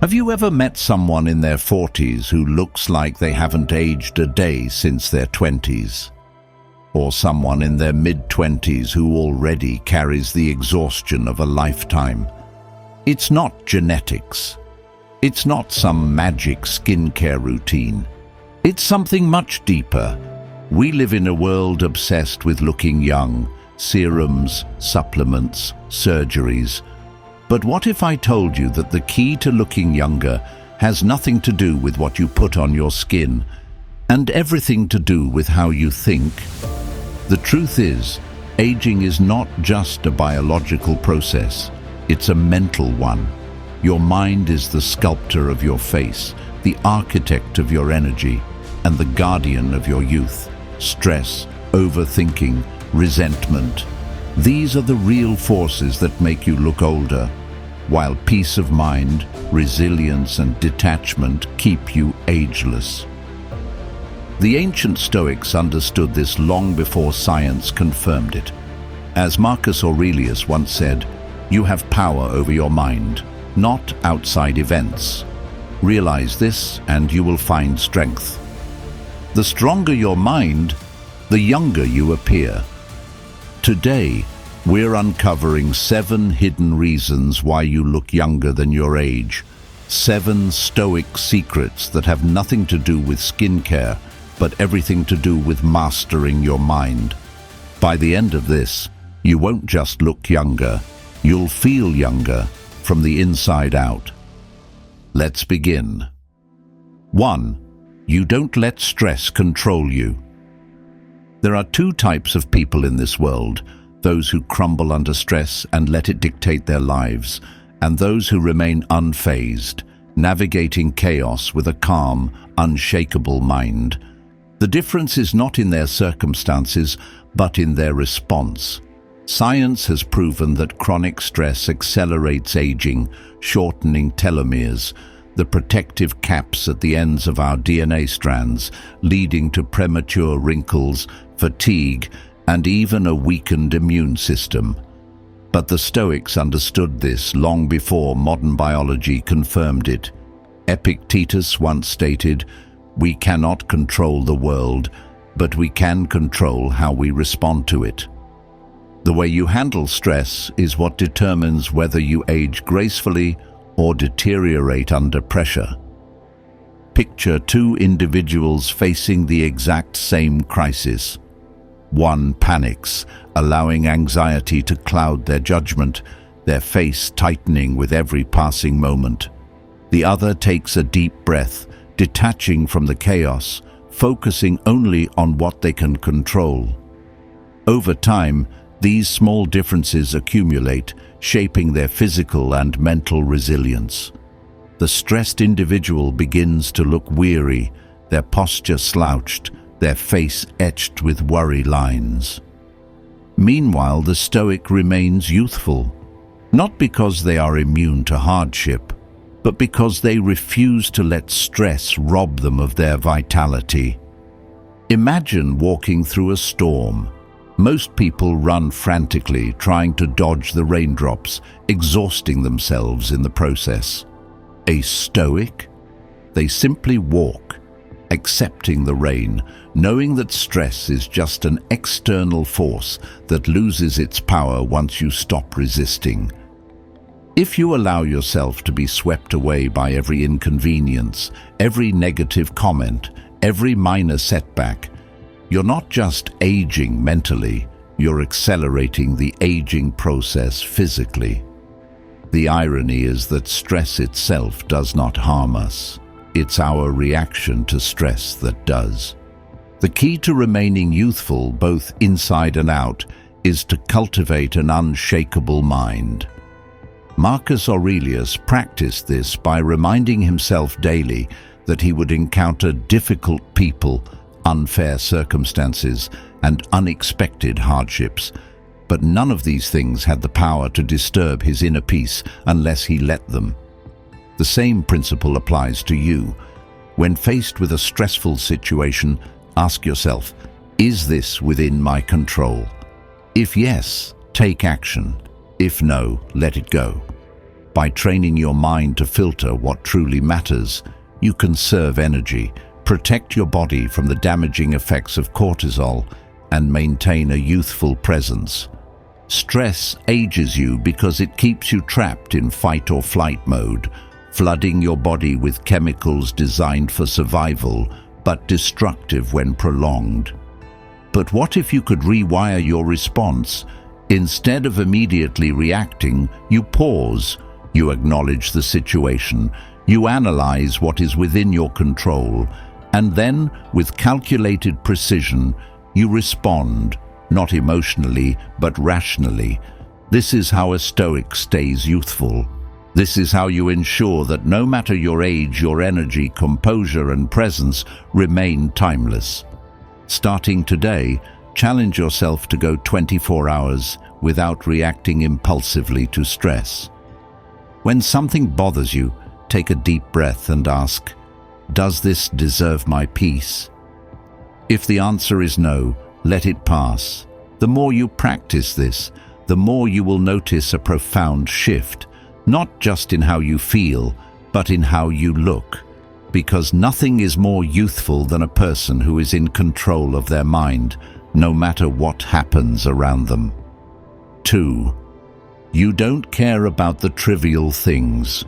Have you ever met someone in their 40s who looks like they haven't aged a day since their 20s? Or someone in their mid-20s who already carries the exhaustion of a lifetime? It's not genetics. It's not some magic skincare routine. It's something much deeper. We live in a world obsessed with looking young, serums, supplements, surgeries. But what if I told you that the key to looking younger has nothing to do with what you put on your skin and everything to do with how you think? The truth is, aging is not just a biological process, it's a mental one. Your mind is the sculptor of your face, the architect of your energy, and the guardian of your youth. Stress, overthinking, resentment. These are the real forces that make you look older, while peace of mind, resilience, and detachment keep you ageless. The ancient Stoics understood this long before science confirmed it. As Marcus Aurelius once said, "You have power over your mind, not outside events. Realize this and you will find strength." The stronger your mind, the younger you appear. Today, we're uncovering 7 hidden reasons why you look younger than your age. 7 Stoic secrets that have nothing to do with skincare, but everything to do with mastering your mind. By the end of this, you won't just look younger, you'll feel younger from the inside out. Let's begin. 1. You don't let stress control you. There are 2 types of people in this world: those who crumble under stress and let it dictate their lives, and those who remain unfazed, navigating chaos with a calm, unshakable mind. The difference is not in their circumstances, but in their response. Science has proven that chronic stress accelerates aging, shortening telomeres, the protective caps at the ends of our DNA strands, leading to premature wrinkles, fatigue, and even a weakened immune system. But the Stoics understood this long before modern biology confirmed it. Epictetus once stated, "We cannot control the world, but we can control how we respond to it." The way you handle stress is what determines whether you age gracefully or deteriorate under pressure. Picture 2 individuals facing the exact same crisis. One panics, allowing anxiety to cloud their judgment, their face tightening with every passing moment. The other takes a deep breath, detaching from the chaos, focusing only on what they can control. Over time, these small differences accumulate, shaping their physical and mental resilience. The stressed individual begins to look weary, their posture slouched, their face etched with worry lines. Meanwhile, the Stoic remains youthful, not because they are immune to hardship, but because they refuse to let stress rob them of their vitality. Imagine walking through a storm. Most people run frantically, trying to dodge the raindrops, exhausting themselves in the process. A Stoic? They simply walk, accepting the rain, knowing that stress is just an external force that loses its power once you stop resisting. If you allow yourself to be swept away by every inconvenience, every negative comment, every minor setback, you're not just aging mentally, you're accelerating the aging process physically. The irony is that stress itself does not harm us. It's our reaction to stress that does. The key to remaining youthful, both inside and out, is to cultivate an unshakable mind. Marcus Aurelius practiced this by reminding himself daily that he would encounter difficult people, unfair circumstances, and unexpected hardships. But none of these things had the power to disturb his inner peace unless he let them. The same principle applies to you. When faced with a stressful situation, ask yourself, is this within my control? If yes, take action. If no, let it go. By training your mind to filter what truly matters, you conserve energy, protect your body from the damaging effects of cortisol, and maintain a youthful presence. Stress ages you because it keeps you trapped in fight or flight mode, flooding your body with chemicals designed for survival, but destructive when prolonged. But what if you could rewire your response? Instead of immediately reacting, you pause, you acknowledge the situation, you analyze what is within your control, and then, with calculated precision, you respond, not emotionally, but rationally. This is how a Stoic stays youthful. This is how you ensure that no matter your age, your energy, composure, and presence remain timeless. Starting today, challenge yourself to go 24 hours without reacting impulsively to stress. When something bothers you, take a deep breath and ask, "Does this deserve my peace?" If the answer is no, let it pass. The more you practice this, the more you will notice a profound shift, not just in how you feel, but in how you look. Because nothing is more youthful than a person who is in control of their mind, no matter what happens around them. 2. You don't care about the trivial things.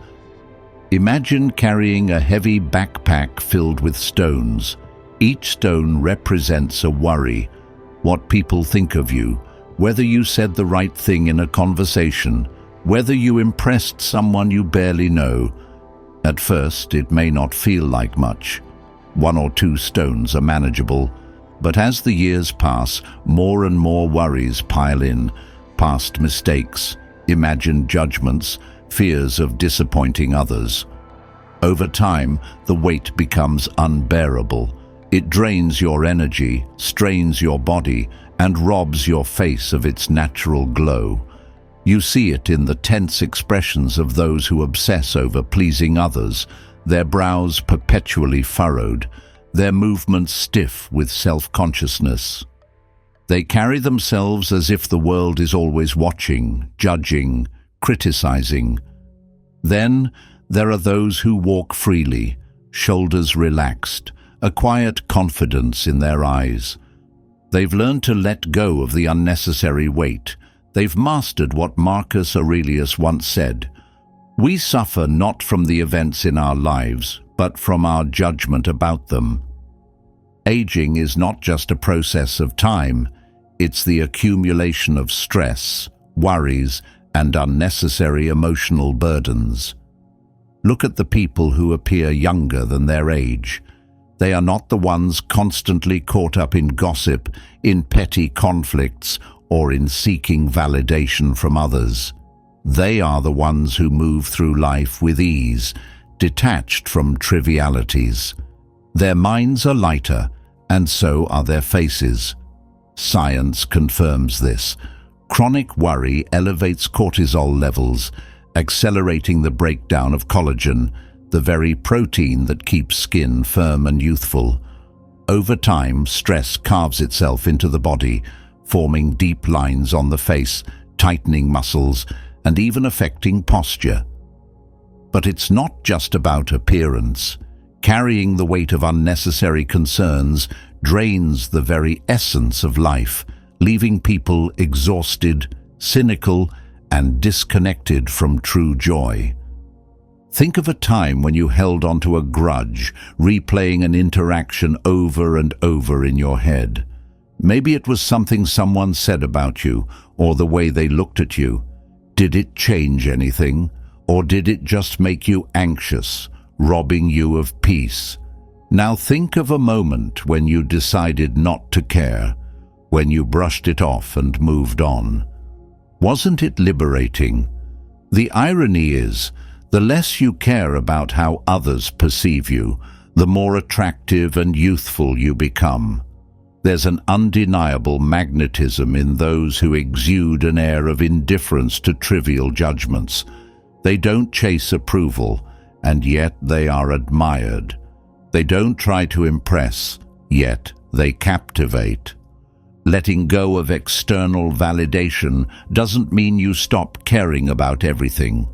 Imagine carrying a heavy backpack filled with stones. Each stone represents a worry, what people think of you, whether you said the right thing in a conversation, whether you impressed someone you barely know. At first, it may not feel like much. 1 or 2 stones are manageable, but as the years pass, more and more worries pile in. Past mistakes, imagined judgments, fears of disappointing others. Over time, the weight becomes unbearable. It drains your energy, strains your body, and robs your face of its natural glow. You see it in the tense expressions of those who obsess over pleasing others, their brows perpetually furrowed, their movements stiff with self-consciousness. They carry themselves as if the world is always watching, judging, criticizing. Then there are those who walk freely, shoulders relaxed, a quiet confidence in their eyes. They've learned to let go of the unnecessary weight. They've mastered what Marcus Aurelius once said: "We suffer not from the events in our lives, but from our judgment about them." Aging is not just a process of time, it's the accumulation of stress, worries, and unnecessary emotional burdens. Look at the people who appear younger than their age. They are not the ones constantly caught up in gossip, in petty conflicts, or in seeking validation from others. They are the ones who move through life with ease, detached from trivialities. Their minds are lighter, and so are their faces. Science confirms this. Chronic worry elevates cortisol levels, accelerating the breakdown of collagen, the very protein that keeps skin firm and youthful. Over time, stress carves itself into the body, forming deep lines on the face, tightening muscles, and even affecting posture. But it's not just about appearance. Carrying the weight of unnecessary concerns drains the very essence of life, leaving people exhausted, cynical, and disconnected from true joy. Think of a time when you held onto a grudge, replaying an interaction over and over in your head. Maybe it was something someone said about you, or the way they looked at you. Did it change anything, or did it just make you anxious, robbing you of peace? Now think of a moment when you decided not to care, when you brushed it off and moved on. Wasn't it liberating? The irony is, the less you care about how others perceive you, the more attractive and youthful you become. There's an undeniable magnetism in those who exude an air of indifference to trivial judgments. They don't chase approval, and yet they are admired. They don't try to impress, yet they captivate. Letting go of external validation doesn't mean you stop caring about everything.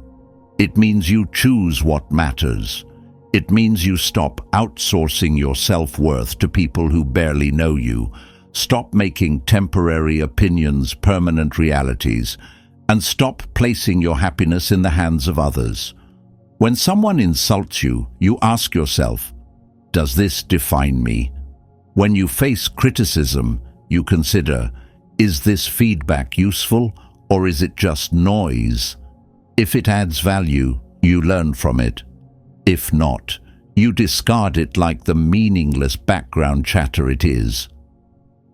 It means you choose what matters. It means you stop outsourcing your self-worth to people who barely know you, stop making temporary opinions permanent realities, and stop placing your happiness in the hands of others. When someone insults you, you ask yourself, does this define me? When you face criticism, you consider, is this feedback useful or is it just noise? If it adds value, you learn from it. If not, you discard it like the meaningless background chatter it is.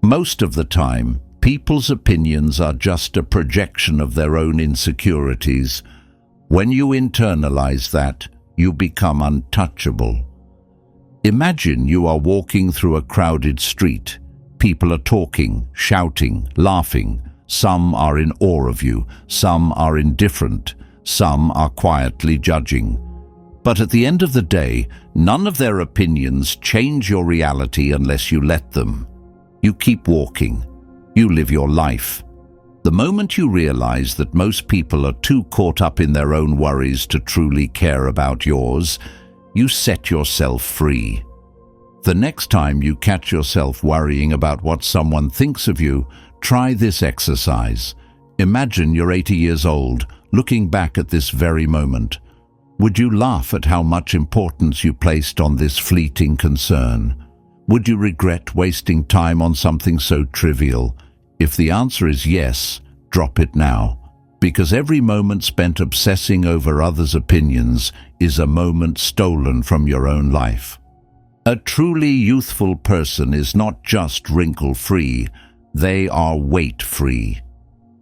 Most of the time, people's opinions are just a projection of their own insecurities. When you internalize that, you become untouchable. Imagine you are walking through a crowded street. People are talking, shouting, laughing. Some are in awe of you, some are indifferent, some are quietly judging. But at the end of the day, none of their opinions change your reality unless you let them. You keep walking. You live your life. The moment you realize that most people are too caught up in their own worries to truly care about yours, you set yourself free. The next time you catch yourself worrying about what someone thinks of you, try this exercise. Imagine you're 80 years old, looking back at this very moment. Would you laugh at how much importance you placed on this fleeting concern? Would you regret wasting time on something so trivial? If the answer is yes, drop it now, because every moment spent obsessing over others' opinions is a moment stolen from your own life. A truly youthful person is not just wrinkle-free, they are weight-free.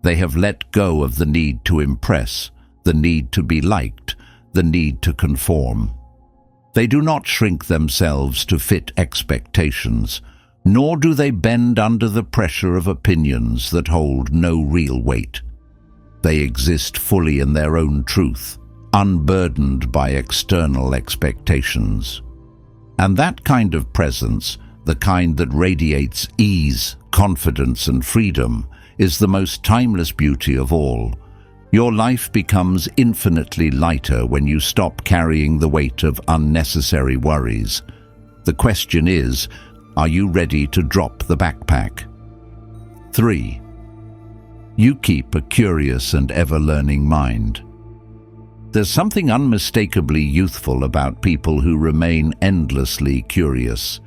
They have let go of the need to impress, the need to be liked, the need to conform. They do not shrink themselves to fit expectations, nor do they bend under the pressure of opinions that hold no real weight. They exist fully in their own truth, unburdened by external expectations. And that kind of presence, the kind that radiates ease, confidence, and freedom, is the most timeless beauty of all. Your life becomes infinitely lighter when you stop carrying the weight of unnecessary worries. The question is, are you ready to drop the backpack? 3. You keep a curious and ever-learning mind. There's something unmistakably youthful about people who remain endlessly curious.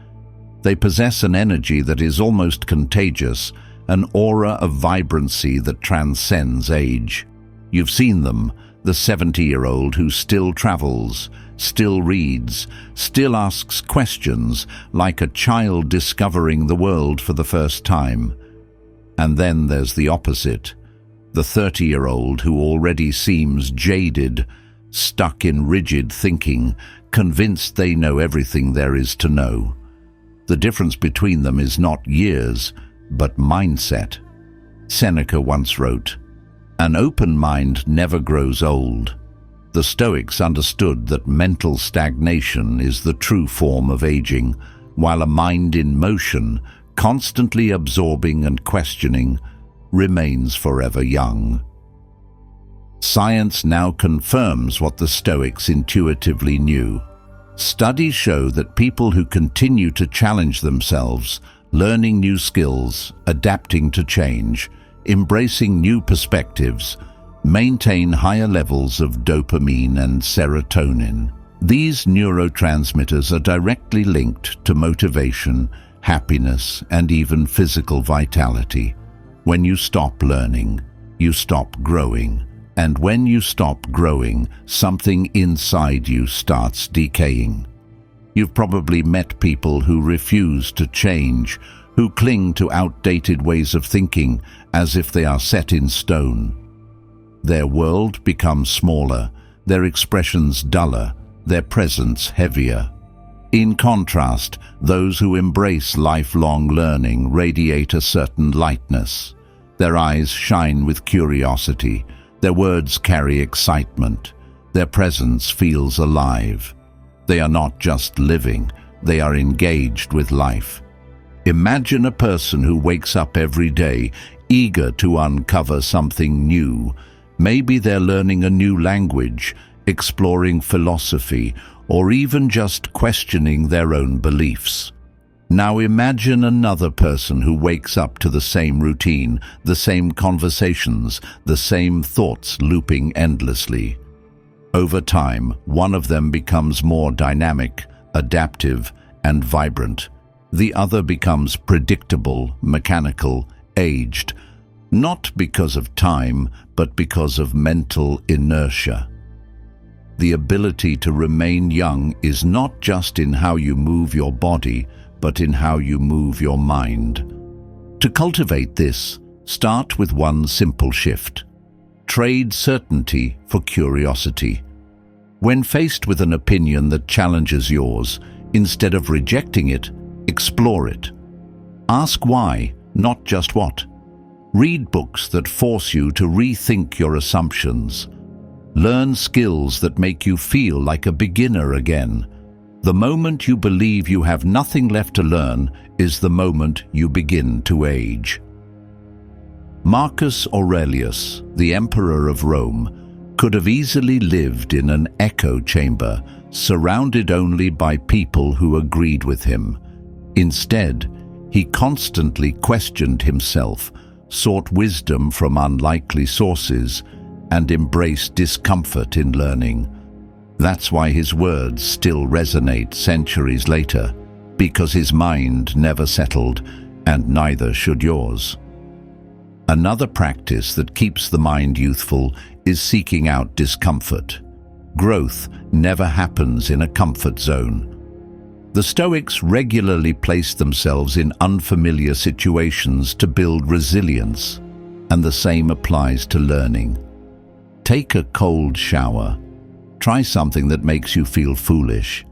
They possess an energy that is almost contagious, an aura of vibrancy that transcends age. You've seen them, the 70-year-old who still travels, still reads, still asks questions like a child discovering the world for the first time. And then there's the opposite, the 30-year-old who already seems jaded, stuck in rigid thinking, convinced they know everything there is to know. The difference between them is not years, but mindset. Seneca once wrote, "An open mind never grows old." The Stoics understood that mental stagnation is the true form of aging, while a mind in motion, constantly absorbing and questioning, remains forever young. Science now confirms what the Stoics intuitively knew. Studies show that people who continue to challenge themselves, learning new skills, adapting to change, embracing new perspectives, maintain higher levels of dopamine and serotonin. These neurotransmitters are directly linked to motivation, happiness, and even physical vitality. When you stop learning, you stop growing. And when you stop growing, something inside you starts decaying. You've probably met people who refuse to change, who cling to outdated ways of thinking as if they are set in stone. Their world becomes smaller, their expressions duller, their presence heavier. In contrast, those who embrace lifelong learning radiate a certain lightness. Their eyes shine with curiosity, their words carry excitement, their presence feels alive. They are not just living, they are engaged with life. Imagine a person who wakes up every day, eager to uncover something new. Maybe they're learning a new language, exploring philosophy, or even just questioning their own beliefs. Now imagine another person who wakes up to the same routine, the same conversations, the same thoughts looping endlessly. Over time, one of them becomes more dynamic, adaptive, and vibrant. The other becomes predictable, mechanical, aged, not because of time, but because of mental inertia. The ability to remain young is not just in how you move your body, but in how you move your mind. To cultivate this, start with one simple shift. Trade certainty for curiosity. When faced with an opinion that challenges yours, instead of rejecting it, explore it. Ask why, not just what. Read books that force you to rethink your assumptions. Learn skills that make you feel like a beginner again. The moment you believe you have nothing left to learn is the moment you begin to age. Marcus Aurelius, the Emperor of Rome, could have easily lived in an echo chamber, surrounded only by people who agreed with him. Instead, he constantly questioned himself, sought wisdom from unlikely sources, and embraced discomfort in learning. That's why his words still resonate centuries later, because his mind never settled, and neither should yours. Another practice that keeps the mind youthful is seeking out discomfort. Growth never happens in a comfort zone. The Stoics regularly placed themselves in unfamiliar situations to build resilience, and the same applies to learning. Take a cold shower. Try something that makes you feel foolish.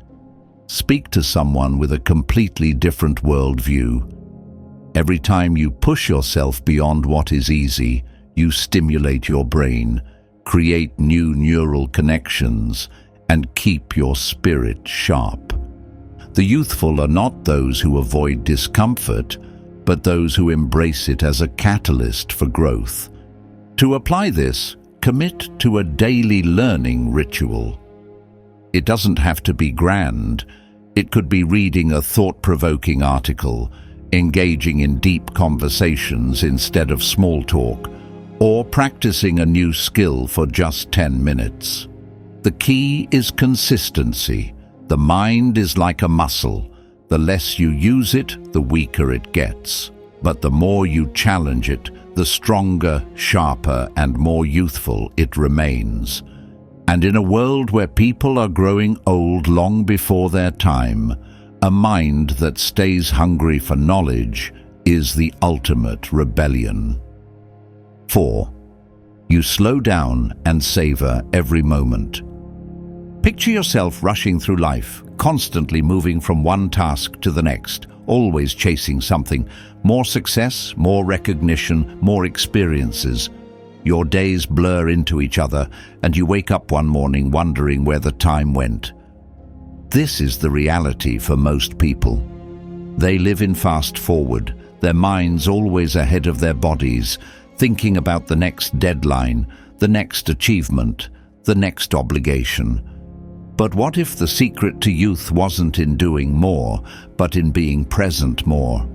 Speak to someone with a completely different worldview. Every time you push yourself beyond what is easy, you stimulate your brain, create new neural connections, and keep your spirit sharp. The youthful are not those who avoid discomfort, but those who embrace it as a catalyst for growth. To apply this, commit to a daily learning ritual. It doesn't have to be grand. It could be reading a thought-provoking article, engaging in deep conversations instead of small talk, or practicing a new skill for just 10 minutes. The key is consistency. The mind is like a muscle. The less you use it, the weaker it gets. But the more you challenge it, the stronger, sharper, and more youthful it remains. And in a world where people are growing old long before their time, a mind that stays hungry for knowledge is the ultimate rebellion. 4. You slow down and savor every moment. Picture yourself rushing through life, constantly moving from one task to the next, always chasing something. More success, more recognition, more experiences. Your days blur into each other, and you wake up one morning wondering where the time went. This is the reality for most people. They live in fast forward, their minds always ahead of their bodies, thinking about the next deadline, the next achievement, the next obligation. But what if the secret to youth wasn't in doing more, but in being present more?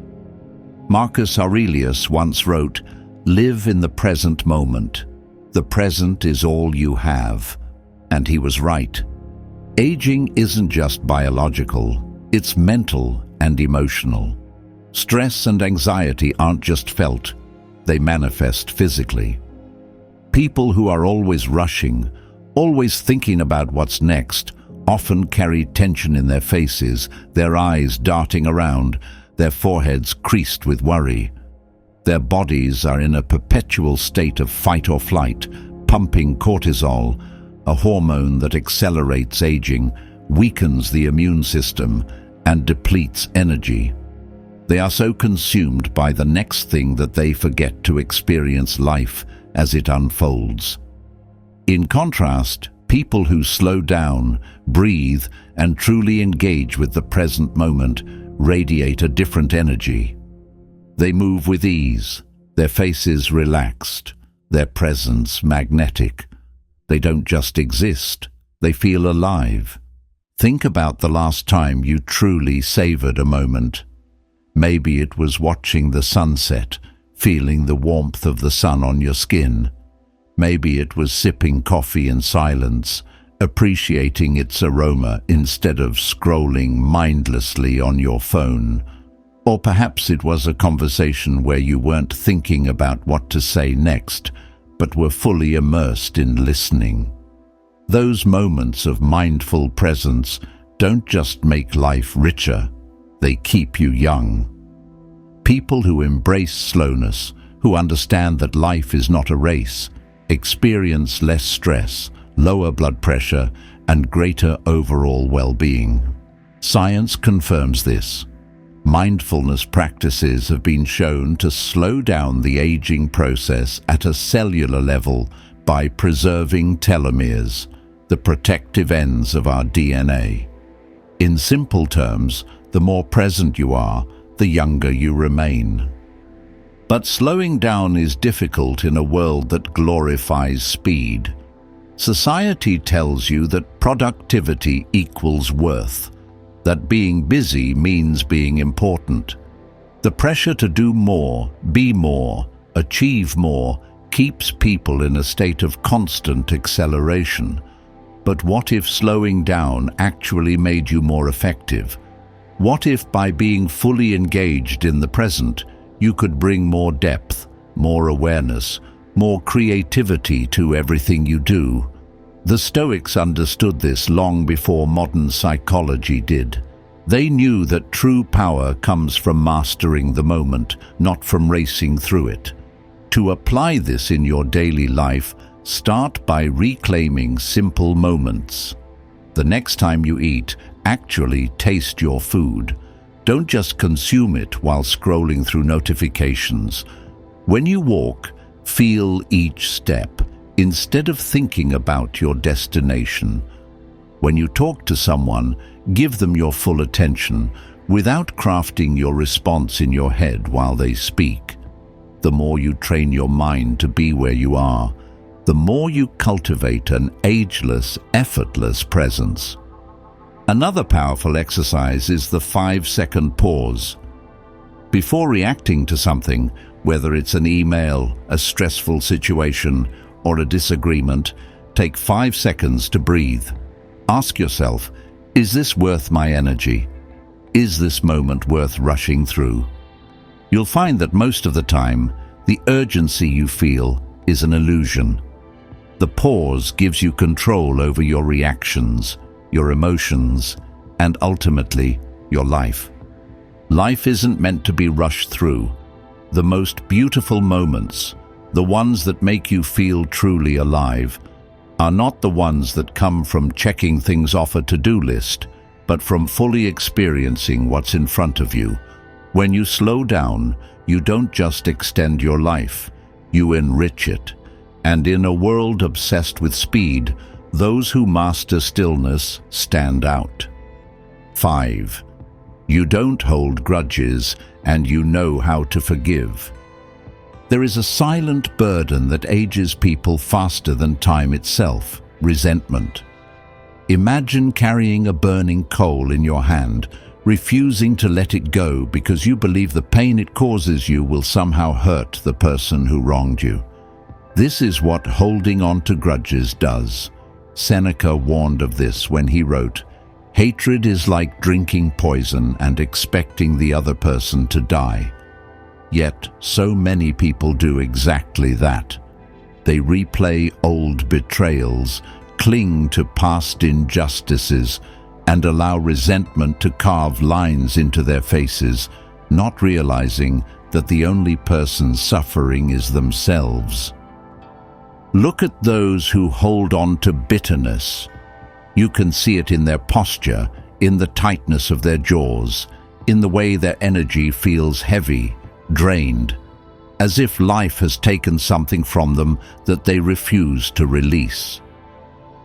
Marcus Aurelius once wrote, "Live in the present moment. The present is all you have." And he was right. Aging isn't just biological, it's mental and emotional. Stress and anxiety aren't just felt, they manifest physically. People who are always rushing, always thinking about what's next, often carry tension in their faces, their eyes darting around, their foreheads creased with worry. Their bodies are in a perpetual state of fight or flight, pumping cortisol, a hormone that accelerates aging, weakens the immune system, and depletes energy. They are so consumed by the next thing that they forget to experience life as it unfolds. In contrast, people who slow down, breathe, and truly engage with the present moment radiate a different energy. They move with ease, their faces relaxed, their presence magnetic. They don't just exist, They feel alive. Think about the last time you truly savored a moment. Maybe it was watching the sunset, feeling the warmth of the sun on your skin. Maybe it was sipping coffee in silence, appreciating its aroma instead of scrolling mindlessly on your phone. Or perhaps it was a conversation where you weren't thinking about what to say next, but were fully immersed in listening. Those moments of mindful presence don't just make life richer, they keep you young. People who embrace slowness, who understand that life is not a race, experience less stress, lower blood pressure, and greater overall well-being. Science confirms this. Mindfulness practices have been shown to slow down the aging process at a cellular level by preserving telomeres, the protective ends of our DNA. In simple terms, the more present you are, the younger you remain. But slowing down is difficult in a world that glorifies speed. Society tells you that productivity equals worth, that being busy means being important. The pressure to do more, be more, achieve more, keeps people in a state of constant acceleration. But what if slowing down actually made you more effective? What if by being fully engaged in the present, you could bring more depth, more awareness, more creativity to everything you do? The Stoics understood this long before modern psychology did. They knew that true power comes from mastering the moment, not from racing through it. To apply this in your daily life, start by reclaiming simple moments. The next time you eat, actually taste your food. Don't just consume it while scrolling through notifications. When you walk, feel each step, instead of thinking about your destination. When you talk to someone, give them your full attention, without crafting your response in your head while they speak. The more you train your mind to be where you are, the more you cultivate an ageless, effortless presence. Another powerful exercise is the 5-second pause. Before reacting to something, whether it's an email, a stressful situation, or a disagreement, take 5 seconds to breathe. Ask yourself, is this worth my energy? Is this moment worth rushing through? You'll find that most of the time, the urgency you feel is an illusion. The pause gives you control over your reactions, your emotions, and ultimately, your life. Life isn't meant to be rushed through. The most beautiful moments, the ones that make you feel truly alive, are not the ones that come from checking things off a to-do list, but from fully experiencing what's in front of you. When you slow down, you don't just extend your life, you enrich it. And in a world obsessed with speed, those who master stillness stand out. 5. You don't hold grudges, and you know how to forgive. There is a silent burden that ages people faster than time itself: resentment. Imagine carrying a burning coal in your hand, refusing to let it go because you believe the pain it causes you will somehow hurt the person who wronged you. This is what holding on to grudges does. Seneca warned of this when he wrote, "Hatred is like drinking poison and expecting the other person to die." Yet, so many people do exactly that. They replay old betrayals, cling to past injustices, and allow resentment to carve lines into their faces, not realizing that the only person suffering is themselves. Look at those who hold on to bitterness. You can see it in their posture, in the tightness of their jaws, in the way their energy feels heavy, drained, as if life has taken something from them that they refuse to release.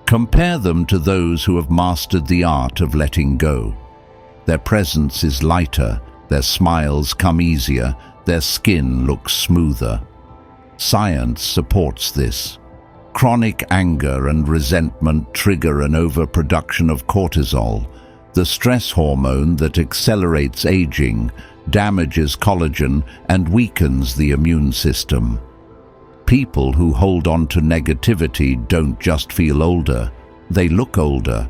Compare them to those who have mastered the art of letting go. Their presence is lighter, their smiles come easier, their skin looks smoother. Science supports this. Chronic anger and resentment trigger an overproduction of cortisol, the stress hormone that accelerates aging, damages collagen, and weakens the immune system. People who hold on to negativity don't just feel older, they look older.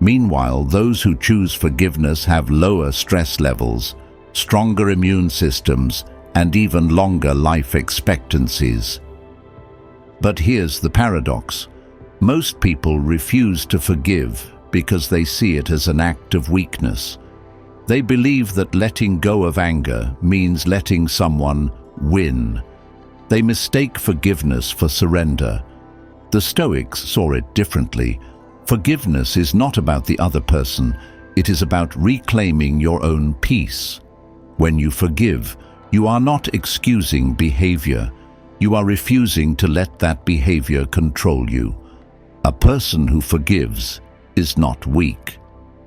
Meanwhile, those who choose forgiveness have lower stress levels, stronger immune systems, and even longer life expectancies. But here's the paradox. Most people refuse to forgive because they see it as an act of weakness. They believe that letting go of anger means letting someone win. They mistake forgiveness for surrender. The Stoics saw it differently. Forgiveness is not about the other person, it is about reclaiming your own peace. When you forgive, you are not excusing behavior. You are refusing to let that behavior control you. A person who forgives is not weak.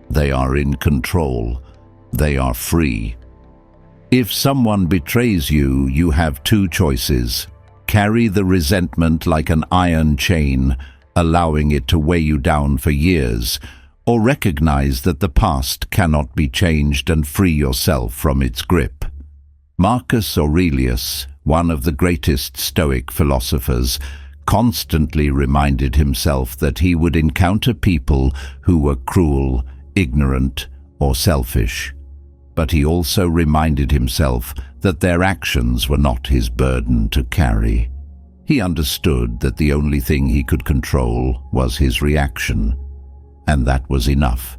They are in control. They are free. If someone betrays you, you have two choices. Carry the resentment like an iron chain, allowing it to weigh you down for years, or recognize that the past cannot be changed and free yourself from its grip. Marcus Aurelius, one of the greatest Stoic philosophers, constantly reminded himself that he would encounter people who were cruel, ignorant, or selfish. But he also reminded himself that their actions were not his burden to carry. He understood that the only thing he could control was his reaction, and that was enough.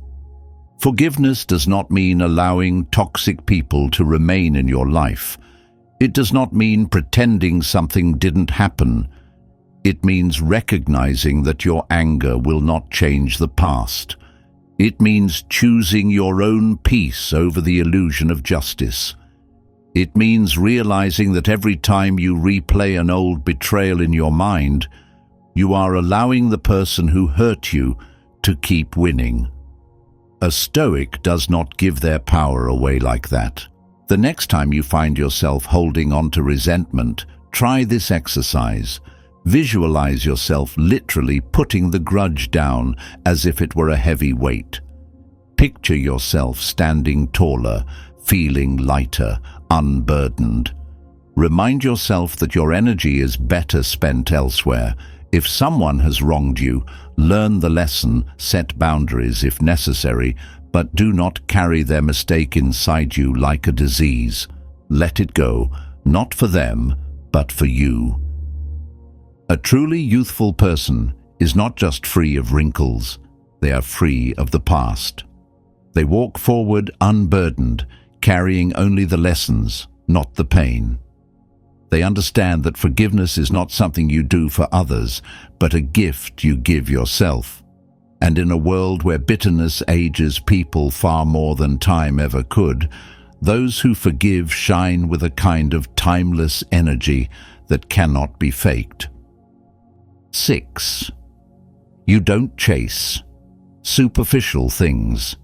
Forgiveness does not mean allowing toxic people to remain in your life. It does not mean pretending something didn't happen. It means recognizing that your anger will not change the past. It means choosing your own peace over the illusion of justice. It means realizing that every time you replay an old betrayal in your mind, you are allowing the person who hurt you to keep winning. A Stoic does not give their power away like that. The next time you find yourself holding on to resentment, try this exercise. Visualize yourself literally putting the grudge down as if it were a heavy weight. Picture yourself standing taller, feeling lighter, unburdened. Remind yourself that your energy is better spent elsewhere. If someone has wronged you, learn the lesson, set boundaries if necessary, but do not carry their mistake inside you like a disease. Let it go, not for them, but for you. A truly youthful person is not just free of wrinkles, they are free of the past. They walk forward unburdened, carrying only the lessons, not the pain. They understand that forgiveness is not something you do for others, but a gift you give yourself. And in a world where bitterness ages people far more than time ever could, those who forgive shine with a kind of timeless energy that cannot be faked. 6. You don't chase superficial things.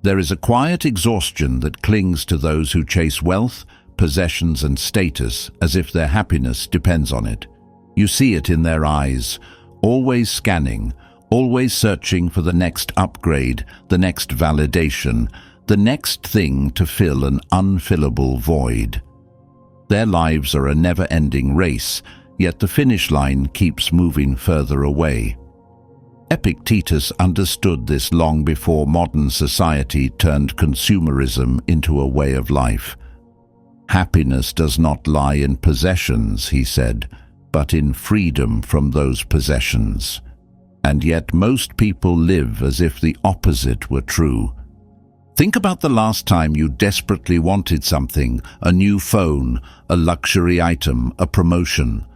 There is a quiet exhaustion that clings to those who chase wealth, possessions, and status as if their happiness depends on it. You see it in their eyes, always scanning, always searching for the next upgrade, the next validation, the next thing to fill an unfillable void. Their lives are a never-ending race, yet the finish line keeps moving further away. Epictetus understood this long before modern society turned consumerism into a way of life. Happiness does not lie in possessions, he said, but in freedom from those possessions. And yet most people live as if the opposite were true. Think about the last time you desperately wanted something, a new phone, a luxury item, a promotion.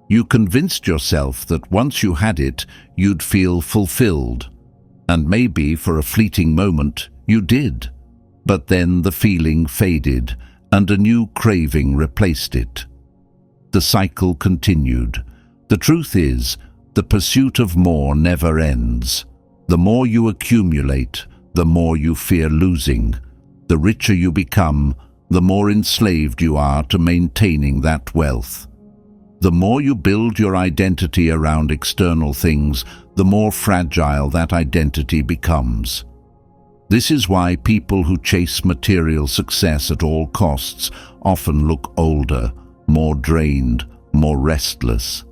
You convinced yourself that once you had it, you'd feel fulfilled. And maybe for a fleeting moment, you did. But then the feeling faded, and a new craving replaced it. The cycle continued. The truth is, the pursuit of more never ends. The more you accumulate, the more you fear losing. The richer you become, the more enslaved you are to maintaining that wealth. The more you build your identity around external things, the more fragile that identity becomes. This is why people who chase material success at all costs often look older, more drained, more restless.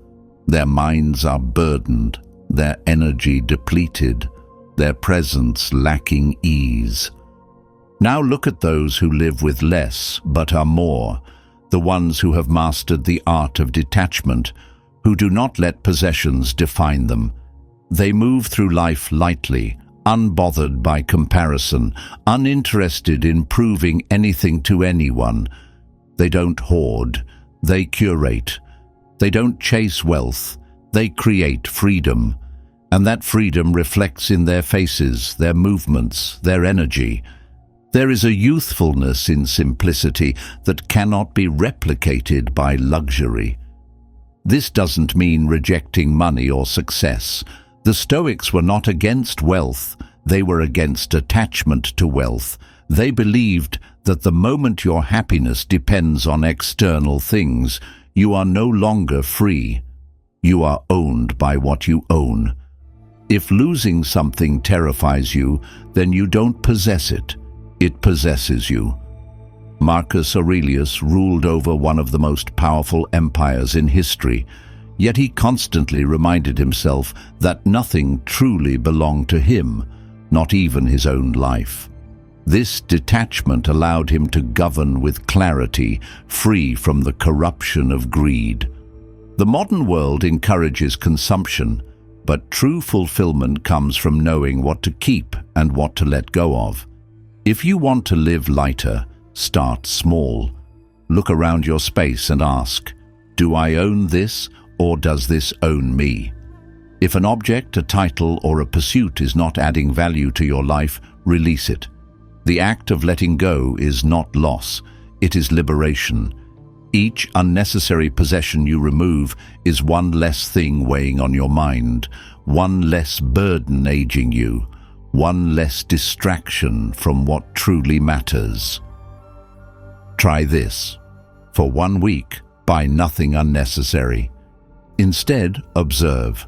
Their minds are burdened, their energy depleted, their presence lacking ease. Now look at those who live with less but are more, the ones who have mastered the art of detachment, who do not let possessions define them. They move through life lightly, unbothered by comparison, uninterested in proving anything to anyone. They don't hoard, they curate. They don't chase wealth, they create freedom. And that freedom reflects in their faces, their movements, their energy. There is a youthfulness in simplicity that cannot be replicated by luxury. This doesn't mean rejecting money or success. The Stoics were not against wealth, they were against attachment to wealth. They believed that the moment your happiness depends on external things, you are no longer free. You are owned by what you own. If losing something terrifies you, then you don't possess it. It possesses you. Marcus Aurelius ruled over one of the most powerful empires in history, yet he constantly reminded himself that nothing truly belonged to him, not even his own life. This detachment allowed him to govern with clarity, free from the corruption of greed. The modern world encourages consumption, but true fulfillment comes from knowing what to keep and what to let go of. If you want to live lighter, start small. Look around your space and ask, do I own this, or does this own me? If an object, a title, or a pursuit is not adding value to your life, release it. The act of letting go is not loss, it is liberation. Each unnecessary possession you remove is one less thing weighing on your mind, one less burden aging you, one less distraction from what truly matters. Try this. For 1 week, buy nothing unnecessary. Instead, observe.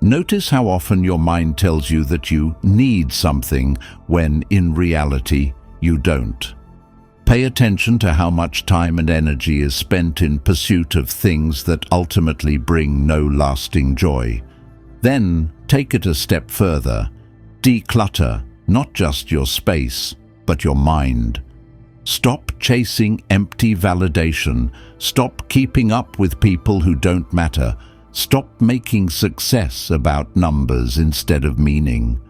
Notice how often your mind tells you that you need something when, in reality, you don't. Pay attention to how much time and energy is spent in pursuit of things that ultimately bring no lasting joy. Then, take it a step further. Declutter not just your space, but your mind. Stop chasing empty validation. Stop keeping up with people who don't matter. Stop making success about numbers instead of meaning.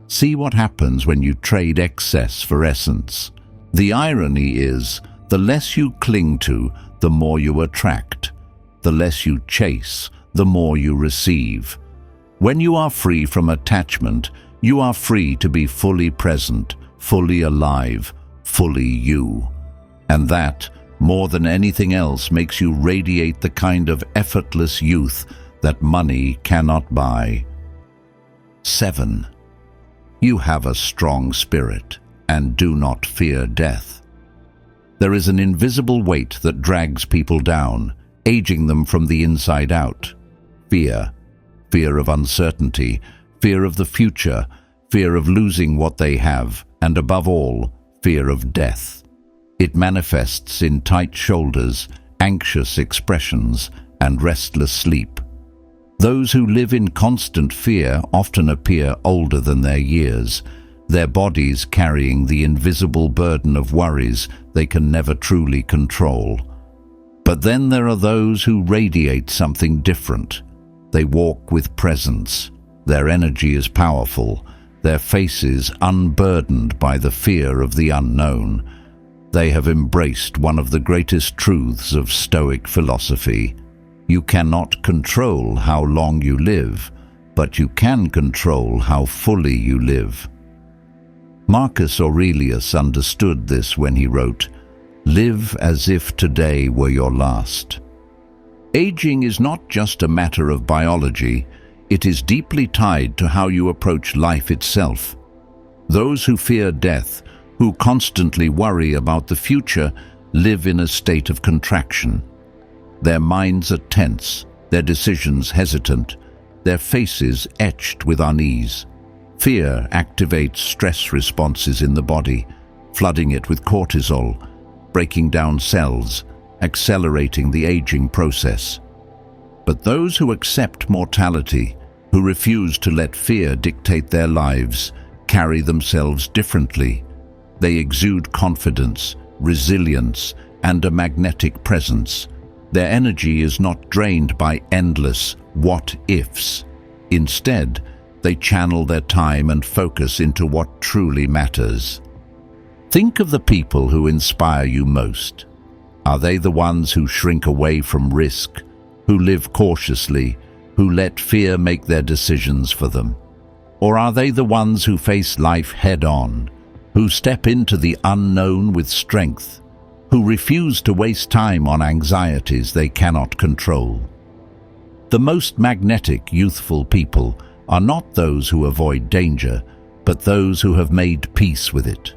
See what happens when you trade excess for essence. The irony is, the less you cling to, the more you attract. The less you chase, the more you receive. When you are free from attachment, you are free to be fully present, fully alive, fully you. And that, more than anything else, makes you radiate the kind of effortless youth that money cannot buy. 7. You have a strong spirit and do not fear death. There is an invisible weight that drags people down, aging them from the inside out. Fear. Fear of uncertainty, fear of the future, fear of losing what they have, and above all, fear of death. It manifests in tight shoulders, anxious expressions, and restless sleep. Those who live in constant fear often appear older than their years, their bodies carrying the invisible burden of worries they can never truly control. But then there are those who radiate something different. They walk with presence. Their energy is powerful, their faces unburdened by the fear of the unknown. They have embraced one of the greatest truths of Stoic philosophy. You cannot control how long you live, but you can control how fully you live. Marcus Aurelius understood this when he wrote, "Live as if today were your last." Aging is not just a matter of biology, it is deeply tied to how you approach life itself. Those who fear death, who constantly worry about the future, live in a state of contraction. Their minds are tense, their decisions hesitant, their faces etched with unease. Fear activates stress responses in the body, flooding it with cortisol, breaking down cells, accelerating the aging process. But those who accept mortality, who refuse to let fear dictate their lives, carry themselves differently. They exude confidence, resilience, and a magnetic presence. Their energy is not drained by endless what-ifs. Instead, they channel their time and focus into what truly matters. Think of the people who inspire you most. Are they the ones who shrink away from risk, who live cautiously, who let fear make their decisions for them? Or are they the ones who face life head-on, who step into the unknown with strength, who refuse to waste time on anxieties they cannot control? The most magnetic, youthful people are not those who avoid danger, but those who have made peace with it.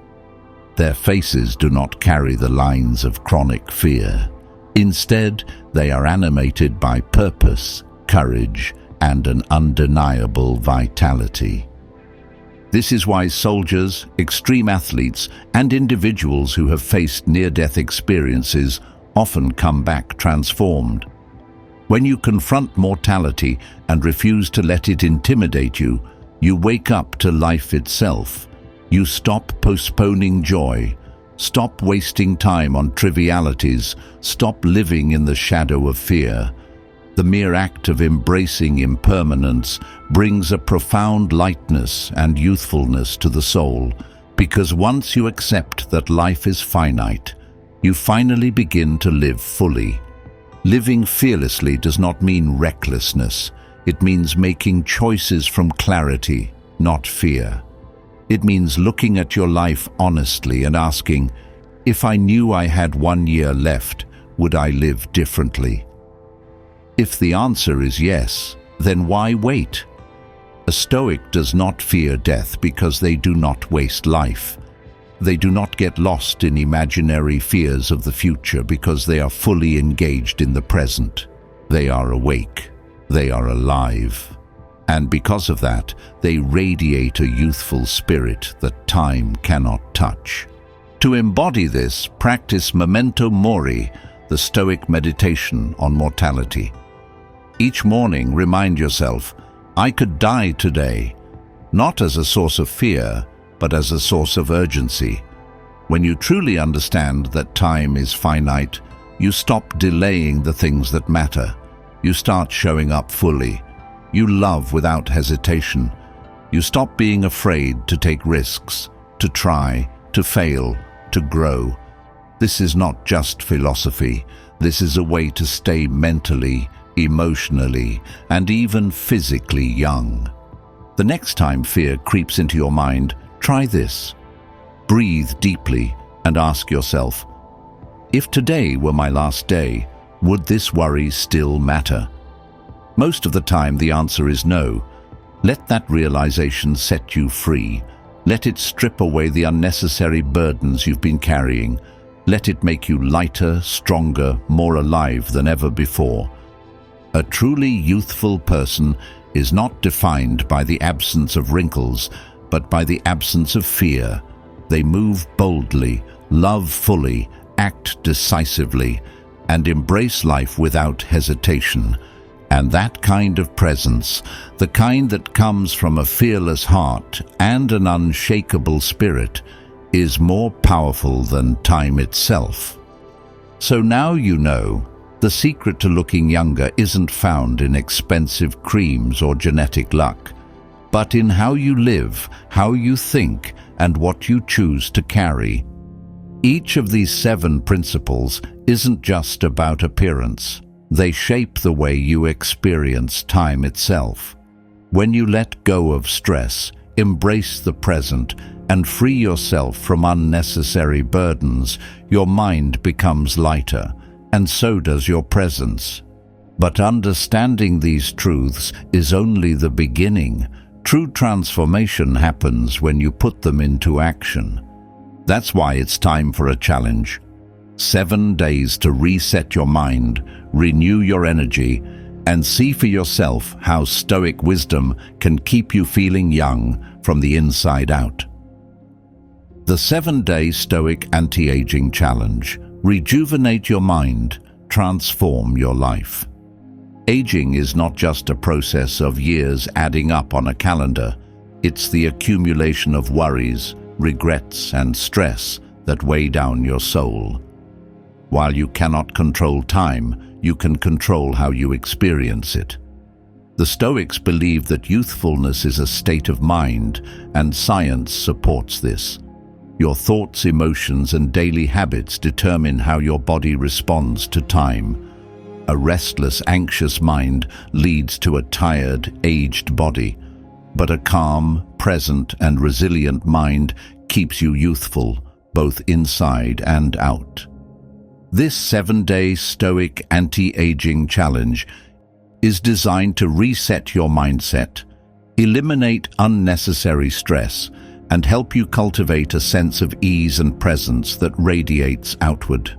Their faces do not carry the lines of chronic fear. Instead, they are animated by purpose, courage, and an undeniable vitality. This is why soldiers, extreme athletes, and individuals who have faced near-death experiences often come back transformed. When you confront mortality and refuse to let it intimidate you, you wake up to life itself. You stop postponing joy, stop wasting time on trivialities, stop living in the shadow of fear. The mere act of embracing impermanence brings a profound lightness and youthfulness to the soul, because once you accept that life is finite, you finally begin to live fully. Living fearlessly does not mean recklessness. It means making choices from clarity, not fear. It means looking at your life honestly and asking, if I knew I had 1 year left, would I live differently? If the answer is yes, then why wait? A Stoic does not fear death because they do not waste life. They do not get lost in imaginary fears of the future because they are fully engaged in the present. They are awake. They are alive. And because of that, they radiate a youthful spirit that time cannot touch. To embody this, practice memento mori, the Stoic meditation on mortality. Each morning, remind yourself, I could die today, not as a source of fear, but as a source of urgency. When you truly understand that time is finite, you stop delaying the things that matter. You start showing up fully. You love without hesitation. You stop being afraid to take risks, to try, to fail, to grow. This is not just philosophy. This is a way to stay mentally, emotionally, and even physically young. The next time fear creeps into your mind, try this. Breathe deeply and ask yourself, if today were my last day, would this worry still matter? Most of the time the answer is no. Let that realization set you free. Let it strip away the unnecessary burdens you've been carrying. Let it make you lighter, stronger, more alive than ever before. A truly youthful person is not defined by the absence of wrinkles, but by the absence of fear. They move boldly, love fully, act decisively, and embrace life without hesitation. And that kind of presence, the kind that comes from a fearless heart and an unshakable spirit, is more powerful than time itself. So now you know, the secret to looking younger isn't found in expensive creams or genetic luck, but in how you live, how you think, and what you choose to carry. Each of these 7 principles isn't just about appearance. They shape the way you experience time itself. When you let go of stress, embrace the present, and free yourself from unnecessary burdens, your mind becomes lighter, and so does your presence. But understanding these truths is only the beginning. True transformation happens when you put them into action. That's why it's time for a challenge. 7 days to reset your mind, renew your energy, and see for yourself how Stoic wisdom can keep you feeling young from the inside out. The 7-Day Stoic Anti-Aging Challenge. Rejuvenate your mind, transform your life. Aging is not just a process of years adding up on a calendar. It's the accumulation of worries, regrets, and stress that weigh down your soul. While you cannot control time, you can control how you experience it. The Stoics believe that youthfulness is a state of mind, and science supports this. Your thoughts, emotions, and daily habits determine how your body responds to time. A restless, anxious mind leads to a tired, aged body, but a calm, present, and resilient mind keeps you youthful, both inside and out. This 7-Day Stoic Anti-Aging Challenge is designed to reset your mindset, eliminate unnecessary stress, and help you cultivate a sense of ease and presence that radiates outward.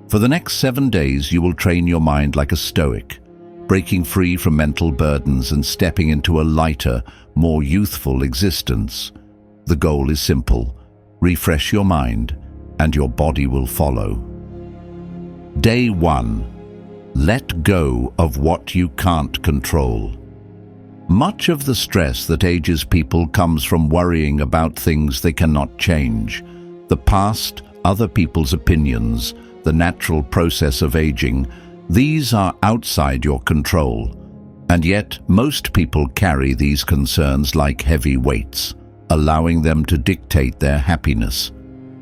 For the next 7 days, you will train your mind like a Stoic, breaking free from mental burdens and stepping into a lighter, more youthful existence. The goal is simple: refresh your mind, and your body will follow. Day 1. Let go of what you can't control. Much of the stress that ages people comes from worrying about things they cannot change. The past, other people's opinions, the natural process of aging, these are outside your control. And yet, most people carry these concerns like heavy weights, allowing them to dictate their happiness.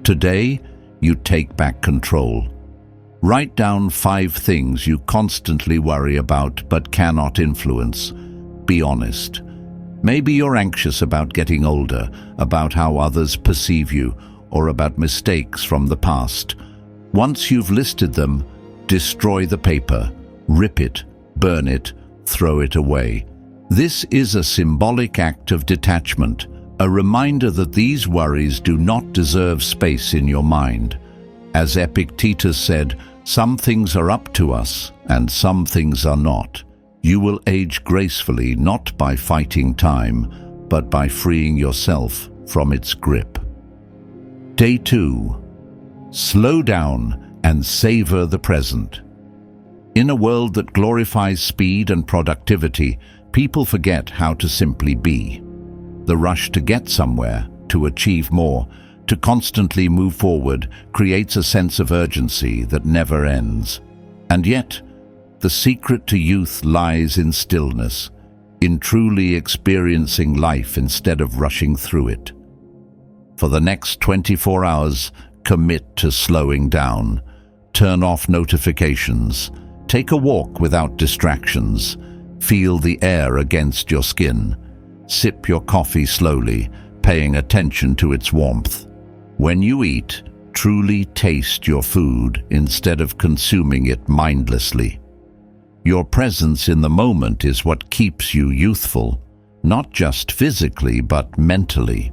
Today, you take back control. Write down 5 things you constantly worry about but cannot influence. Be honest. Maybe you're anxious about getting older, about how others perceive you, or about mistakes from the past. Once you've listed them, destroy the paper, rip it, burn it, throw it away. This is a symbolic act of detachment, a reminder that these worries do not deserve space in your mind. As Epictetus said, some things are up to us, and some things are not. You will age gracefully not by fighting time, but by freeing yourself from its grip. Day 2. Slow down and savor the present. In a world that glorifies speed and productivity, people forget how to simply be. The rush to get somewhere, to achieve more, to constantly move forward creates a sense of urgency that never ends. And yet, the secret to youth lies in stillness, in truly experiencing life instead of rushing through it. For the next 24 hours, commit to slowing down. Turn off notifications. Take a walk without distractions. Feel the air against your skin. Sip your coffee slowly, paying attention to its warmth. When you eat, truly taste your food instead of consuming it mindlessly. Your presence in the moment is what keeps you youthful, not just physically but mentally.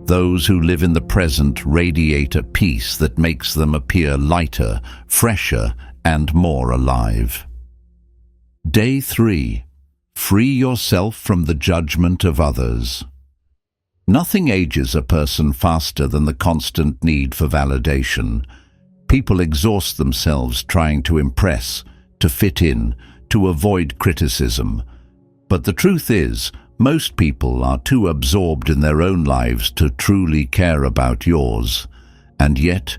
Those who live in the present radiate a peace that makes them appear lighter, fresher, and more alive. Day 3. Free yourself from the judgment of others. Nothing ages a person faster than the constant need for validation. People exhaust themselves trying to impress, to fit in, to avoid criticism. But the truth is, most people are too absorbed in their own lives to truly care about yours. And yet,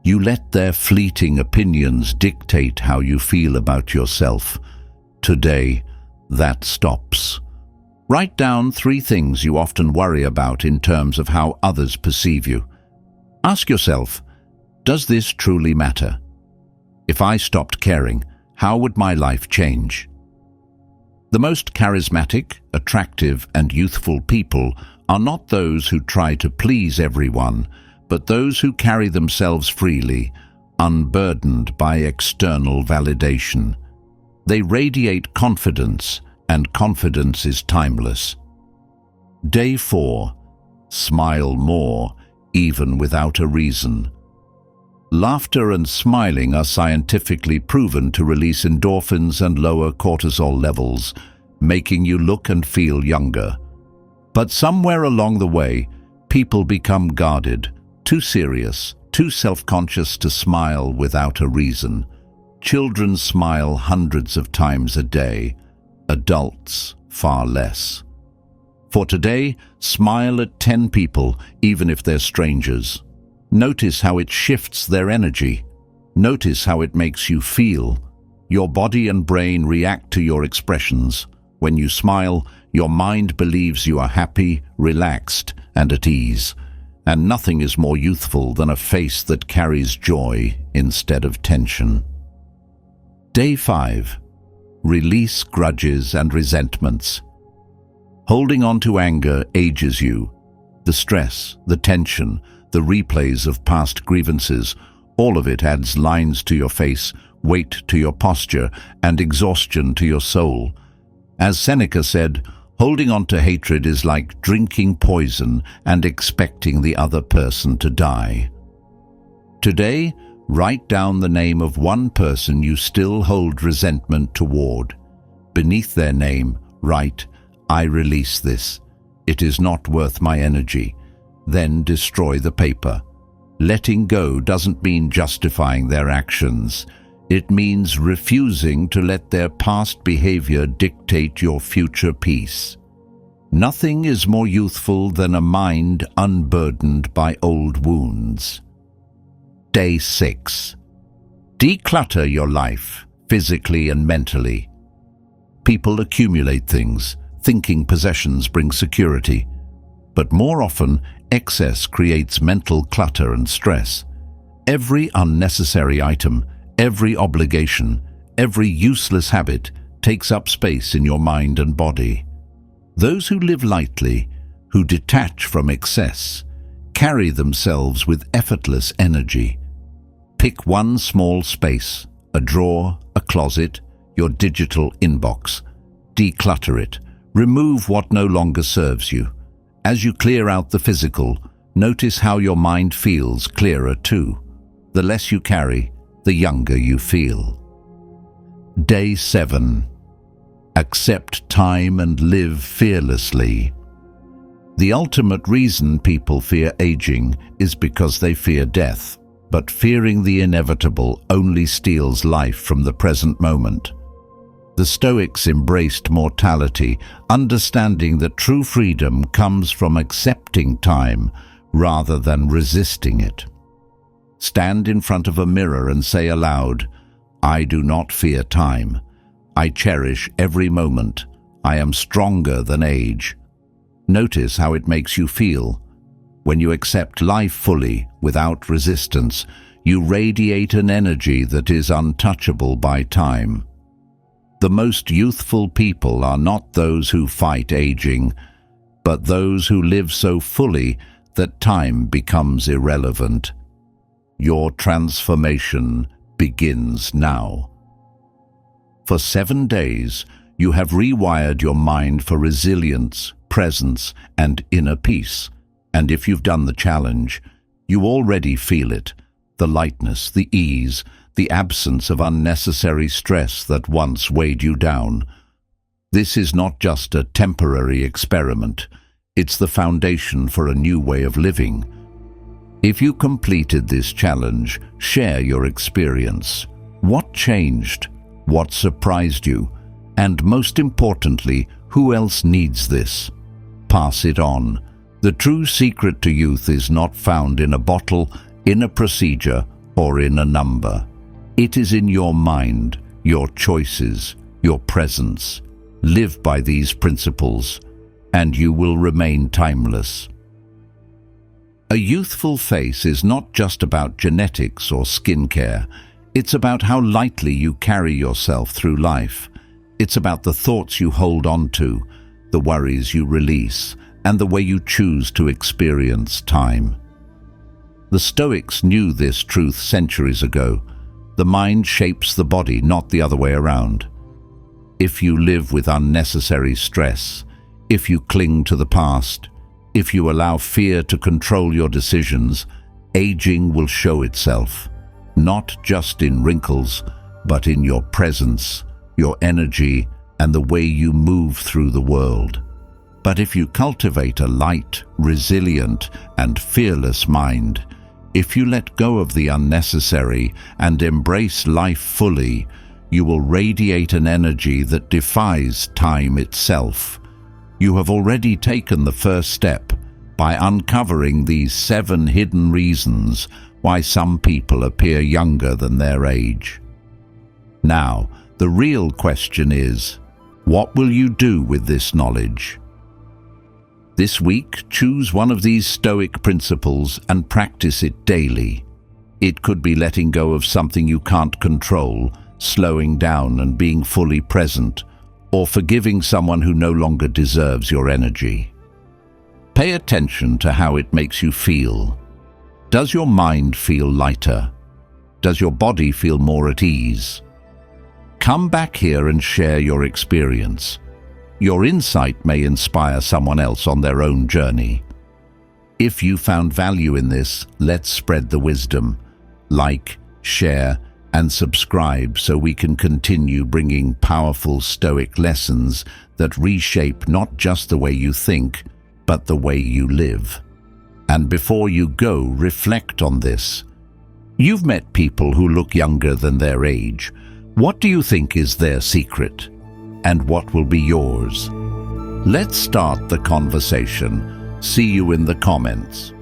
you let their fleeting opinions dictate how you feel about yourself. Today, that stops. Write down 3 things you often worry about in terms of how others perceive you. Ask yourself, does this truly matter? If I stopped caring, how would my life change? The most charismatic, attractive, and youthful people are not those who try to please everyone, but those who carry themselves freely, unburdened by external validation. They radiate confidence, and confidence is timeless. Day 4. Smile more, even without a reason. Laughter and smiling are scientifically proven to release endorphins and lower cortisol levels, making you look and feel younger. But somewhere along the way, people become guarded, too serious, too self-conscious to smile without a reason. Children smile hundreds of times a day, adults far less. For today, smile at 10 people, even if they're strangers. Notice how it shifts their energy. Notice how it makes you feel. Your body and brain react to your expressions. When you smile, your mind believes you are happy, relaxed, and at ease. And nothing is more youthful than a face that carries joy instead of tension. Day 5. Release grudges and resentments. Holding on to anger ages you. The stress, the tension, the replays of past grievances, all of it adds lines to your face, weight to your posture, and exhaustion to your soul. As Seneca said, holding on to hatred is like drinking poison and expecting the other person to die. Today, write down the name of one person you still hold resentment toward. Beneath their name, write, "I release this. It is not worth my energy." Then destroy the paper. Letting go doesn't mean justifying their actions. It means refusing to let their past behavior dictate your future peace. Nothing is more youthful than a mind unburdened by old wounds. Day 6. Declutter your life, physically and mentally. People accumulate things, thinking possessions bring security. But more often, excess creates mental clutter and stress. Every unnecessary item, every obligation, every useless habit takes up space in your mind and body. Those who live lightly, who detach from excess, carry themselves with effortless energy. Pick one small space, a drawer, a closet, your digital inbox. Declutter it. Remove what no longer serves you. As you clear out the physical, notice how your mind feels clearer too. The less you carry, the younger you feel. Day 7. Accept time and live fearlessly. The ultimate reason people fear aging is because they fear death, but fearing the inevitable only steals life from the present moment. The Stoics embraced mortality, understanding that true freedom comes from accepting time rather than resisting it. Stand in front of a mirror and say aloud, "I do not fear time. I cherish every moment. I am stronger than age." Notice how it makes you feel. When you accept life fully, without resistance, you radiate an energy that is untouchable by time. The most youthful people are not those who fight aging, but those who live so fully that time becomes irrelevant. Your transformation begins now. For 7 days, you have rewired your mind for resilience, presence, and inner peace. And if you've done the challenge, you already feel it, the lightness, the ease, the absence of unnecessary stress that once weighed you down. This is not just a temporary experiment, it's the foundation for a new way of living. If you completed this challenge, share your experience. What changed? What surprised you? And most importantly, who else needs this? Pass it on. The true secret to youth is not found in a bottle, in a procedure, or in a number. It is in your mind, your choices, your presence. Live by these principles, and you will remain timeless. A youthful face is not just about genetics or skincare. It's about how lightly you carry yourself through life. It's about the thoughts you hold on to, the worries you release, and the way you choose to experience time. The Stoics knew this truth centuries ago. The mind shapes the body, not the other way around. If you live with unnecessary stress, if you cling to the past, if you allow fear to control your decisions, aging will show itself. not just in wrinkles, but in your presence, your energy, and the way you move through the world. But if you cultivate a light, resilient, and fearless mind, if you let go of the unnecessary and embrace life fully, you will radiate an energy that defies time itself. You have already taken the first step by uncovering these 7 hidden reasons why some people appear younger than their age. Now, the real question is, what will you do with this knowledge? This week, choose one of these Stoic principles and practice it daily. It could be letting go of something you can't control, slowing down and being fully present, or forgiving someone who no longer deserves your energy. Pay attention to how it makes you feel. Does your mind feel lighter? Does your body feel more at ease? Come back here and share your experience. Your insight may inspire someone else on their own journey. If you found value in this, let's spread the wisdom. Like, share, and subscribe so we can continue bringing powerful Stoic lessons that reshape not just the way you think, but the way you live. And before you go, reflect on this. You've met people who look younger than their age. What do you think is their secret? And what will be yours? Let's start the conversation. See you in the comments.